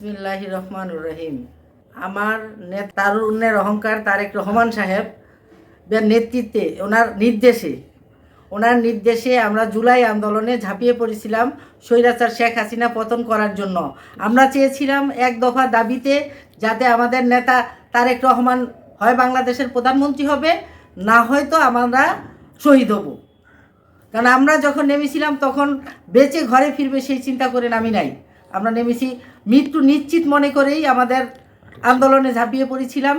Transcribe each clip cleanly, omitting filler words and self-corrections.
বিসমিল্লাহির রহমানির রহিম। আমার তারুণ্যের অহংকার তারেক রহমান সাহেব এর নেতৃত্বে ওনার নির্দেশে আমরা জুলাই আন্দোলনে ঝাঁপিয়ে পড়েছিলাম স্বৈরাচার শেখ হাসিনা পতন করার জন্য। আমরা চেয়েছিলাম এক দফা দাবিতে, যাতে আমাদের নেতা তারেক রহমান হয় বাংলাদেশের প্রধানমন্ত্রী হবে, না হয়তো আমরা শহীদ হব। কারণ আমরা যখন নেমেছিলাম তখন বেঁচে ঘরে ফিরবে সেই চিন্তা করে নামি নাই। আমরা নেমেছি মৃত্যু নিশ্চিত মনে করেই আমাদের আন্দোলনে ঝাঁপিয়ে পড়েছিলাম,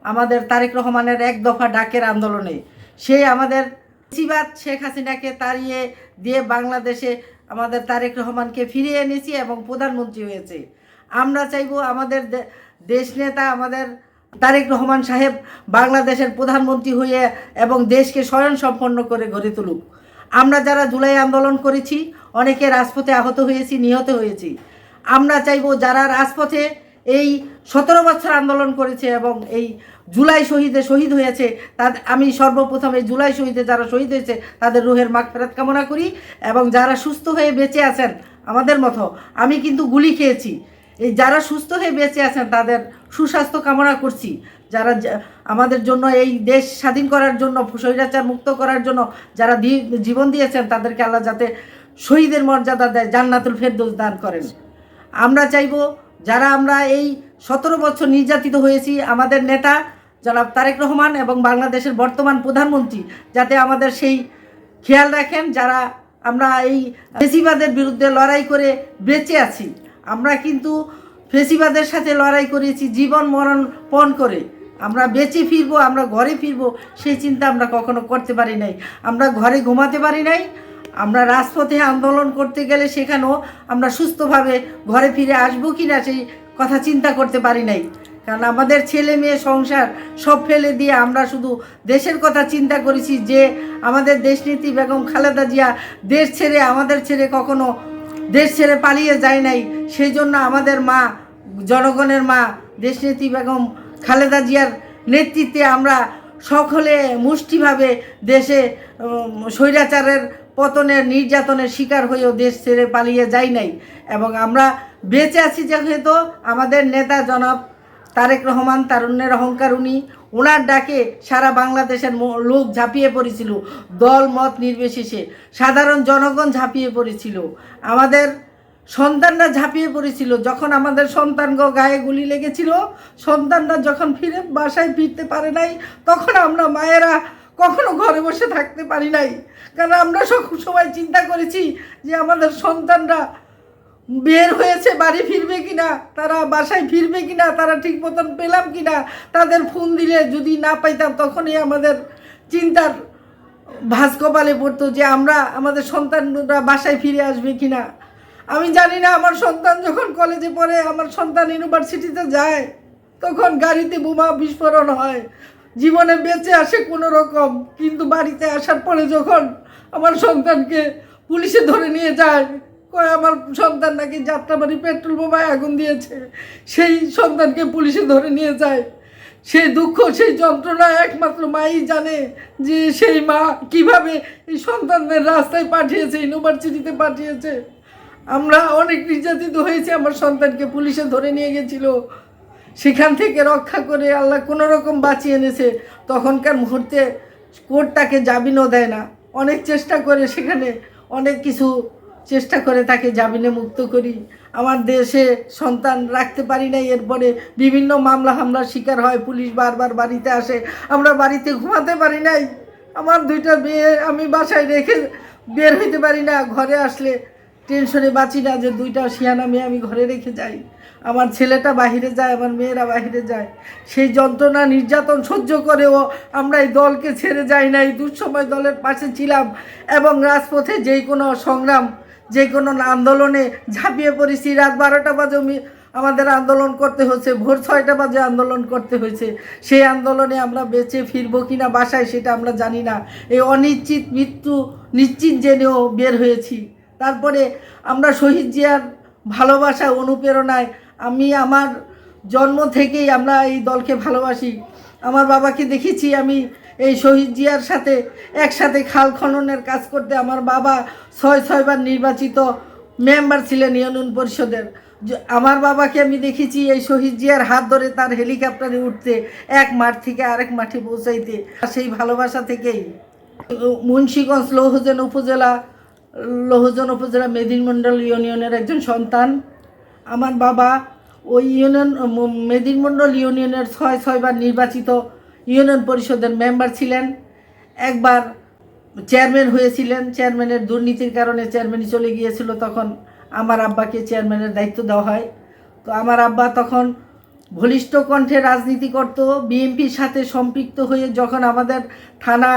আমাদের তারেক রহমানের এক দফা ডাকের আন্দোলনে। সেই আমাদের ফ্যাসিবাদ শেখ হাসিনাকে তাড়িয়ে দিয়ে বাংলাদেশে আমাদের তারেক রহমানকে ফিরিয়ে এনেছি এবং প্রধানমন্ত্রী হয়েছে। আমরা চাইব আমাদের দেশ নেতা আমাদের তারেক রহমান সাহেব বাংলাদেশের প্রধানমন্ত্রী হয়ে এবং দেশকে স্বয়ংসম্পন্ন করে গড়ে তুলুক। আমরা যারা জুলাই আন্দোলন করেছি, অনেকে রাজপথে আহত হয়েছি, নিহত হয়েছি। আমরা চাইব যারা রাজপথে এই 17 বছর আন্দোলন করেছে এবং এই জুলাই শহীদ হয়েছে, আমি সর্বপ্রথম এই জুলাই শহীদে যারা শহীদ হয়েছে তাদের রুহের মাগফিরাত কামনা করি। এবং যারা সুস্থ হয়ে বেঁচে আছেন আমাদের মতো, আমি কিন্তু গুলি খেয়েছি, এই যারা সুস্থ হয়ে বেঁচে আছেন তাদের সুস্বাস্থ্য কামনা করছি। যারা আমাদের জন্য এই দেশ স্বাধীন করার জন্য, স্বৈরাচার মুক্ত করার জন্য যারা জীবন দিয়েছেন, তাদেরকে আল্লাহ যাতে শহীদের মর্যাদা দেয়, জান্নাতুল ফেরদৌস দান করেন। আমরা চাইব যারা আমরা এই 17 বছর নির্যাতিত হয়েছি, আমাদের নেতা জনাব তারেক রহমান এবং বাংলাদেশের বর্তমান প্রধানমন্ত্রী যাতে আমাদের সেই খেয়াল রাখেন, যারা আমরা এই ফেসিবাদের বিরুদ্ধে লড়াই করে বেঁচে আছি। আমরা কিন্তু ফেসিবাদের সাথে লড়াই করেছি জীবন মরণ পণ করে। আমরা বেঁচে ফিরবো, আমরা ঘরে ফিরবো, সেই চিন্তা আমরা কখনো করতে পারি নাই। আমরা ঘরে ঘুমাতে পারি নাই। আমরা রাজপথে আন্দোলন করতে গেলে সেখানেও আমরা সুস্থভাবে ঘরে ফিরে আসবো কি না সেই কথা চিন্তা করতে পারি নাই। কারণ আমাদের ছেলে মেয়ে সংসার সব ফেলে দিয়ে আমরা শুধু দেশের কথা চিন্তা করেছি, যে আমাদের দেশনেত্রী বেগম খালেদা জিয়া দেশ ছেড়ে আমাদের ছেড়ে কখনো দেশ ছেড়ে পালিয়ে যায় নাই। সেই জন্য আমাদের মা, জনগণের মা দেশনেত্রী বেগম খালেদা জিয়ার নেতৃত্বে আমরা সকলে মুষ্টিভাবে দেশে স্বৈরাচারের পতনের নির্যাতনের শিকার হয়েও দেশ ছেড়ে পালিয়ে যাই নাই। এবং আমরা বেঁচে আছি যেহেতু আমাদের নেতা জনাব তারেক রহমান, তারুণ্যের অহংকার, ওনার ডাকে সারা বাংলাদেশের লোক ঝাঁপিয়ে পড়েছিল, দল মত নির্বিশেষে সাধারণ জনগণ ঝাঁপিয়ে পড়েছিল, আমাদের সন্তানরা ঝাঁপিয়ে পড়েছিল। যখন আমাদের সন্তানগো গায়ে গুলি লেগেছিল, সন্তানরা যখন বাসায় ফিরতে পারে নাই, তখন আমরা মায়েরা কখনো ঘরে বসে থাকতে পারি নাই। কারণ আমরা সব সময় চিন্তা করেছি যে আমাদের সন্তানরা বের হয়েছে, বাড়ি ফিরবে কিনা, তারা বাসায় ফিরবে কিনা, তারা ঠিক মতন পেলাম কিনা, তাদের ফোন দিলে যদি না পাইতাম তখনই আমাদের চিন্তার ভাঁজ কপালে পড়তো যে আমাদের সন্তানরা বাসায় ফিরে আসবে কিনা। আমি জানি না, আমার সন্তান যখন কলেজে পড়ে, আমার সন্তান ইউনিভার্সিটিতে যায়, তখন গাড়িতে বোমা বিস্ফোরণ হয়, জীবনে বেঁচে আসে কোনো রকম। কিন্তু বাড়িতে আসার পরে যখন আমার সন্তানকে পুলিশে ধরে নিয়ে যায়, আমার সন্তান নাকি যাত্রাবাড়ি পেট্রোল বোমায় আগুন দিয়েছে, সেই সন্তানকে পুলিশে ধরে নিয়ে যায়, সেই দুঃখ, সেই যন্ত্রণা একমাত্র মাই জানে, যে সেই মা কিভাবে এই সন্তানদের রাস্তায় পাঠিয়েছে, ইউনিভার্সিটিতে পাঠিয়েছে। আমরা অনেক নির্যাতিত হয়েছি, আমার সন্তানকে পুলিশে ধরে নিয়ে গেছিল, সেখান থেকে রক্ষা করে আল্লাহ কোনো রকম বাঁচিয়ে এনেছে। তখনকার মুহূর্তে কোর্ট তাকে জামিনও দেয় না, অনেক চেষ্টা করে, সেখানে অনেক কিছু চেষ্টা করে তাকে জামিনে মুক্ত করি। আমার দেশে সন্তান রাখতে পারি নাই, এরপরে বিভিন্ন হামলার শিকার হয়, পুলিশ বারবার বাড়িতে আসে, আমরা বাড়িতে ঘুমাতে পারি নাই। আমার 2টা মেয়ে আমি বাসায় রেখে বের হইতে পারি না, ঘরে আসলে টেনশনে বাঁচি না যে 2টা শিয়ানা মেয়ে আমি ঘরে রেখে যাই, আমার ছেলেটা বাহিরে যায়, আমার মেয়েরা বাহিরে যায়। সেই যন্ত্রণা নির্যাতন সহ্য করেও আমরা এই দলকে ছেড়ে যাই নাই, দুঃসময় দলের পাশে ছিলাম এবং রাজপথে যে কোনো সংগ্রাম, যে কোনো আন্দোলনে ঝাঁপিয়ে পড়েছি। রাত 12টা বাজে আমাদের আন্দোলন করতে হয়েছে, ভোর 6টা বাজে আন্দোলন করতে হয়েছে। সেই আন্দোলনে আমরা বেঁচে ফিরবো কিনা বাসায় সেটা আমরা জানি না, এই অনিশ্চিত মৃত্যু নিশ্চিত জেনেও বের হয়েছি। তারপরে আমরা শহীদ জিয়ার ভালোবাসা, অনুপ্রেরণায় আমার জন্ম থেকেই আমরা এই দলকে ভালোবাসি। আমার বাবাকে দেখেছি আমি এই শহীদ জিয়ার সাথে একসাথে খাল খননের কাজ করতে। আমার বাবা 6 বার নির্বাচিত মেম্বার ছিলেন ইউনিয়ন পরিষদের। আমার বাবাকে আমি দেখেছি এই শহীদ জিয়ার হাত ধরে তার হেলিকপ্টারে উঠতে, এক মাঠ থেকে আরেক মাঠে পৌঁছাইতে। সেই ভালোবাসা থেকেই মুন্সিগঞ্জ লৌহজন উপজেলা মেদিনীমণ্ডল ইউনিয়নের একজন সন্তান। আমার বাবা ওই মেদিনীমণ্ডল ইউনিয়নের 6বার নির্বাচিত ইউনিয়ন পরিষদের মেম্বার ছিলেন। একবার চেয়ারম্যান হয়েছিলেন, চেয়ারম্যানের দুর্নীতির কারণে চেয়ারম্যানই চলে গিয়েছিল। তখন আমার আব্বাকে চেয়ারম্যানের দায়িত্ব দেওয়া হয়। তো আমার আব্বা তখন বলিষ্ঠ কণ্ঠে রাজনীতি করত, বিএনপির সাথে সম্পৃক্ত হয়ে যখন আমাদের থানা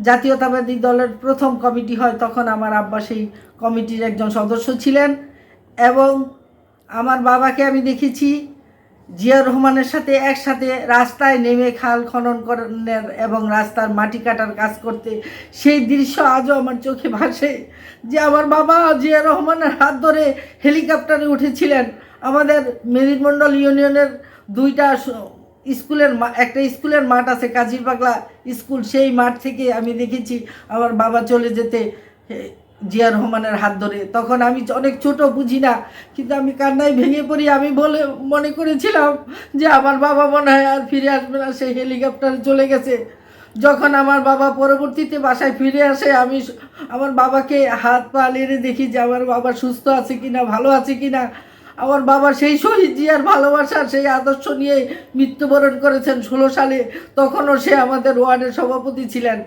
জাতীয়তাবাদী দলের প্রথম কমিটি হয়, তখন আমার আব্বা সেই কমিটির একজন সদস্য ছিলেন। এবং আমার বাবাকে আমি দেখেছি জিয়া রহমানের সাথে একসাথে রাস্তায় নেমে খাল খনন করার এবং রাস্তার মাটি কাটার কাজ করতে। সেই দৃশ্য আজও আমার চোখে ভাসে যে আমার বাবা জিয়া রহমানের হাত ধরে হেলিকপ্টারে উঠেছিলেন। আমাদের মেদিনীমণ্ডল ইউনিয়নের একটা স্কুলের মাঠ আছে, কাজীর পাগলা স্কুল, সেই মাঠ থেকে আমি দেখেছি আমার বাবা চলে যেতে জিয়া রহমানের হাত ধরে। তখন আমি অনেক ছোট, বুঝি না, কিন্তু আমি কান্নায় ভেঙে পড়ি। আমি মনে করেছিলাম যে আমার বাবা মনে হয় আর ফিরে আসবে না, সেই হেলিকপ্টারে চলে গেছে। যখন আমার বাবা পরবর্তীতে বাসায় ফিরে আসে, আমি আমার বাবাকে হাত পা নেড়ে দেখি যে আমার বাবা সুস্থ আছে কিনা, ভালো আছে কিনা। আমার বাবা সেই শহীদ জিয়ার ভালোবাসা, সেই আদর্শ নিয়ে মৃত্যুবরণ করেছেন 16 সালে। তখনও সে আমাদের ওয়ার্ডের সভাপতি ছিলেন,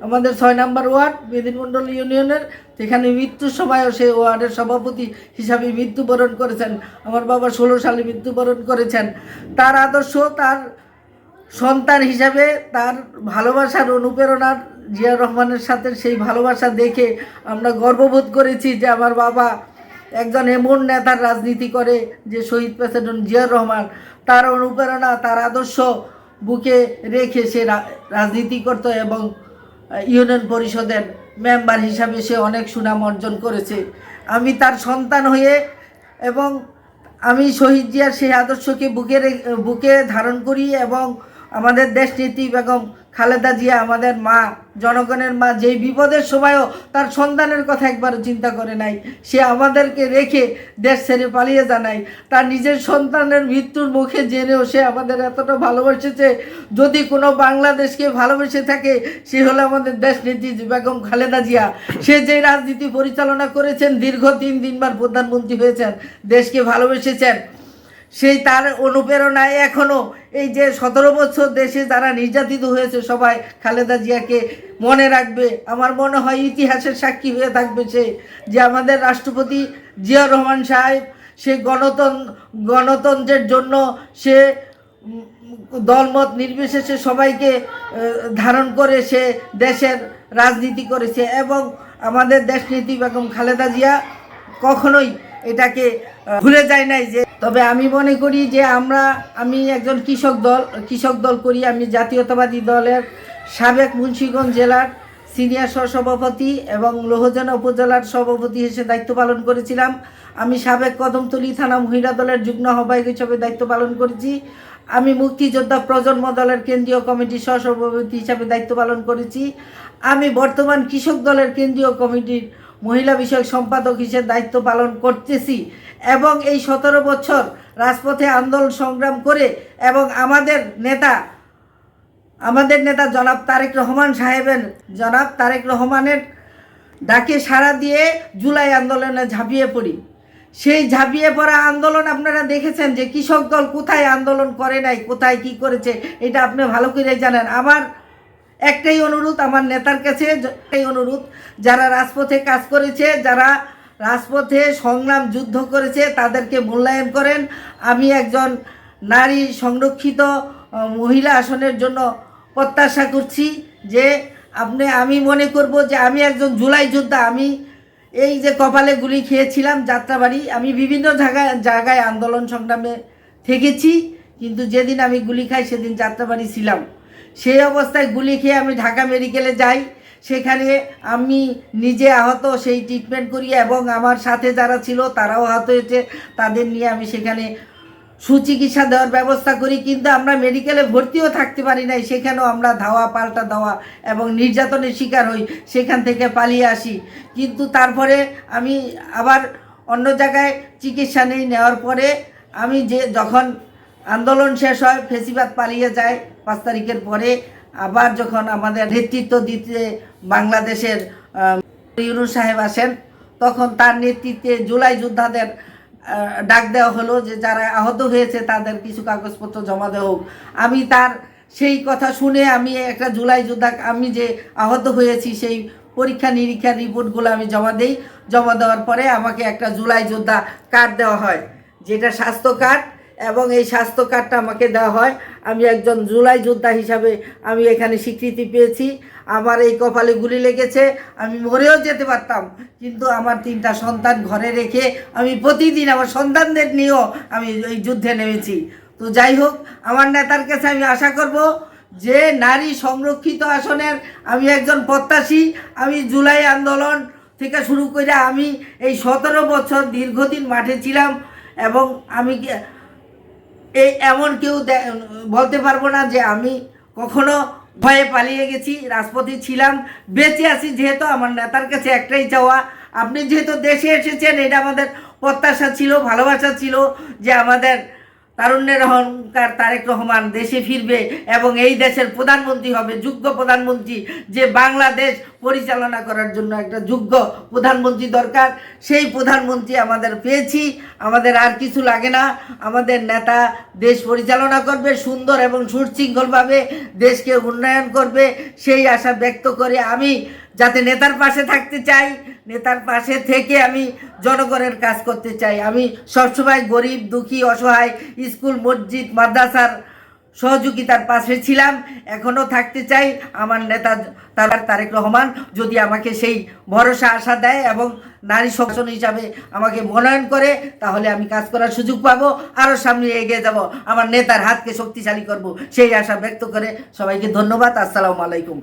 আমাদের 6 নম্বর ওয়ার্ড মেদিনীমণ্ডল ইউনিয়নের। সেখানে মৃত্যুর সময়ও সে ওয়ার্ডের সভাপতি হিসাবে মৃত্যুবরণ করেছেন। আমার বাবা 16 সালে মৃত্যুবরণ করেছেন। তার আদর্শ, তার সন্তান হিসাবে তার ভালোবাসার অনুপ্রেরণার জিয়া রহমানের সাথে সেই ভালোবাসা দেখে আমরা গর্ববোধ করেছি যে আমার বাবা একজন এমন নেতার রাজনীতি করে যে শহীদ প্রেসিডেন্ট জিয়া রহমান, তার অনুপ্রেরণা, তার আদর্শ বুকে রেখে সে রাজনীতি করত এবং ইউনিয়ন পরিষদের মেম্বার হিসাবে সে অনেক সুনাম অর্জন করেছে। আমি তার সন্তান হয়ে এবং আমি শহীদ জিয়ার সেই আদর্শকে বুকে ধারণ করি এবং আমাদের দেশনেত্রী বেগম খালেদা জিয়া, আমাদের মা, জনগণের মা, যেই বিপদের সময়ও তার সন্তানের কথা একবারও চিন্তা করে নাই। সে আমাদেরকে রেখে দেশ ছেড়ে পালিয়ে যায়। তার নিজের সন্তানের মৃত্যুর মুখে জেনেও সে আমাদের এতটা ভালোবেসেছে। যদি কোনো বাংলাদেশকে ভালোবেসে থাকে, সে হলো আমাদের দেশনেত্রী বেগম খালেদা জিয়া। সে যে রাজনীতি পরিচালনা করেছেন, দীর্ঘ 3 বার প্রধানমন্ত্রী হয়েছেন, দেশকে ভালোবেসেছেন, সেই তার অনুপ্রেরণায় এখনও এই যে 17 বছর দেশে যারা নির্যাতিত হয়েছে সবাই খালেদা জিয়াকে মনে রাখবে। আমার মনে হয় ইতিহাসের সাক্ষী হয়ে থাকবে সে, যে আমাদের রাষ্ট্রপতি জিয়া রহমান সাহেব সে গণতন্ত্রের জন্য সে দলমত নির্বিশেষে সবাইকে ধারণ করে সে দেশের রাজনীতি করেছে। এবং আমাদের দেশনেত্রী বেগম খালেদা জিয়া কখনোই এটাকে ভুলে যায় নাই। যে তবে আমি মনে করি যে আমি একজন কৃষক দল করি। আমি জাতীয়তাবাদী দলের সাবেক মুন্সিগঞ্জ জেলার সিনিয়র সহসভাপতি এবং লৌহজন উপজেলার সভাপতি হিসেবে দায়িত্ব পালন করেছিলাম। আমি সাবেক কদমতলী থানা মহিলা দলের যুগ্ম আহ্বায়ক হিসেবে দায়িত্ব পালন করেছি। আমি মুক্তিযোদ্ধা প্রজন্ম দলের কেন্দ্রীয় কমিটির সহসভাপতি হিসাবে দায়িত্ব পালন করেছি। আমি বর্তমান কৃষক দলের কেন্দ্রীয় কমিটির মহিলা বিষয়ক সম্পাদক হিসেবে দায়িত্ব পালন করতেছি। এবং এই 17 বছর রাজপথে আন্দোলন সংগ্রাম করে এবং আমাদের নেতা জনাব তারেক রহমানের ডাকে সাড়া দিয়ে জুলাই আন্দোলনে ঝাঁপিয়ে পড়ি। সেই ঝাঁপিয়ে পড়া আন্দোলন আপনারা দেখেছেন যে কৃষক দল কোথায় আন্দোলন করে নাই, কোথায় কি করেছে, এটা আপনি ভালো করে জানেন। আমার একটাই অনুরোধ আমার নেতার কাছে, একটাই অনুরোধ, যারা রাজপথে কাজ করেছে, যারা রাজপথে সংগ্রাম যুদ্ধ করেছে, তাদেরকে মূল্যায়ন করেন। আমি একজন নারী সংরক্ষিত মহিলা আসনের জন্য প্রত্যাশা করছি যে আমি মনে করব যে আমি একজন জুলাই যোদ্ধা। আমি এই যে কপালে গুলি খেয়েছিলাম যাত্রাবাড়ি, আমি বিভিন্ন জায়গায় আন্দোলন সংগ্রামে থেকেছি, কিন্তু যেদিন আমি গুলি খাই সেদিন যাত্রাবাড়ি ছিলাম। সেই অবস্থায় গুলি খেয়ে আমি ঢাকা মেডিকেলে যাই, সেখানে আমি নিজে আহত, সেই ট্রিটমেন্ট করি এবং আমার সাথে যারা ছিল তারাও আহত হয়েছে, তাদের নিয়ে আমি সেখানে সুচিকিৎসা দেওয়ার ব্যবস্থা করি। কিন্তু আমরা মেডিকেলে ভর্তিও থাকতে পারি নাই, সেখানেও আমরা ধাওয়া পাল্টা দেওয়া এবং নির্যাতনের শিকার হই, সেখান থেকে পালিয়ে আসি। কিন্তু তারপরে আমি আবার অন্য জায়গায় চিকিৎসা নেওয়ার পরে আমি যখন আন্দোলন শেষ হয়, ফেসিবাদ পালিয়ে যায় 5 তারিখের পরে, আবার যখন আমাদের নেতৃত্ব দিতে বাংলাদেশের ইউনূস সাহেব আসেন, তখন তার নেতৃত্বে জুলাই যোদ্ধাদের ডাক দেওয়া হলো যে যারা আহত হয়েছে তাদের কিছু কাগজপত্র জমা দেওয়া হোক। আমি তার সেই কথা শুনে আমি একটা জুলাই যোদ্ধা, আমি যে আহত হয়েছি সেই পরীক্ষা নিরীক্ষার রিপোর্টগুলো আমি জমা দিই। জমা দেওয়ার পরে আমাকে একটা জুলাই যোদ্ধা কার্ড দেওয়া হয়, যেটা স্বাস্থ্য কার্ড, এবং এই স্বাস্থ্য কার্ডটা আমাকে দেওয়া হয়। আমি একজন জুলাই যোদ্ধা হিসাবে আমি এখানে স্বীকৃতি পেয়েছি। আমার এই কপালে গুলি লেগেছে, আমি মরেও যেতে পারতাম, কিন্তু আমার 3টা সন্তান ঘরে রেখে আমি প্রতিদিন আমার সন্তানদের নিয়েও আমি এই যুদ্ধে নেমেছি। তো যাই হোক, আমার নেতার কাছে আমি আশা করব যে নারী সংরক্ষিত আসনের আমি একজন প্রত্যাশী। আমি জুলাই আন্দোলন থেকে শুরু করে আমি এই 17 বছর দীর্ঘদিন মাঠে ছিলাম, এবং আমি এমন কেউ বলতে পারবো না যে আমি কখনো ভয়ে পালিয়ে গেছি। রাজপথে ছিলাম, বেঁচে আছি, যেহেতু আমার নেতার কাছে একটাই চাওয়া, আপনি যেহেতু দেশে এসেছেন, এটা আমাদের প্রত্যাশা ছিল, ভালোবাসা ছিল যে আমাদের তারুণ্যের অহংকার তারেক রহমান দেশে ফিরবে এবং এই দেশের প্রধানমন্ত্রী হবে, যোগ্য প্রধানমন্ত্রী, যে বাংলাদেশ পরিচালনা করার জন্য একটা যোগ্য প্রধানমন্ত্রী দরকার। সেই প্রধানমন্ত্রী আমাদের পেয়েছি, আমাদের আর কিছু লাগে না। আমাদের নেতা দেশ পরিচালনা করবে সুন্দর এবং সুশৃঙ্খলভাবে, দেশকে উন্নয়ন করবে, সেই আশা ব্যক্ত করে আমি যাতে নেতার পাশে থাকতে চাই, নেতার পাশে থেকে আমি জনগণের কাজ করতে চাই। আমি সবসময় গরিব, দুঃখী, অসহায়, স্কুল, মসজিদ, মাদ্রাসার সহযোগিতার পাশে ছিলাম, এখনও থাকতে চাই। আমার নেতা তারেক রহমান যদি আমাকে সেই ভরসা আশা দেয় এবং নারী সংগঠন হিসাবে আমাকে মনোনয়ন করে, তাহলে আমি কাজ করার সুযোগ পাবো, আরও সামনে এগিয়ে যাব, আমার নেতার হাতকে শক্তিশালী করব, সেই আশা ব্যক্ত করে সবাইকে ধন্যবাদ। আসসালামু আলাইকুম।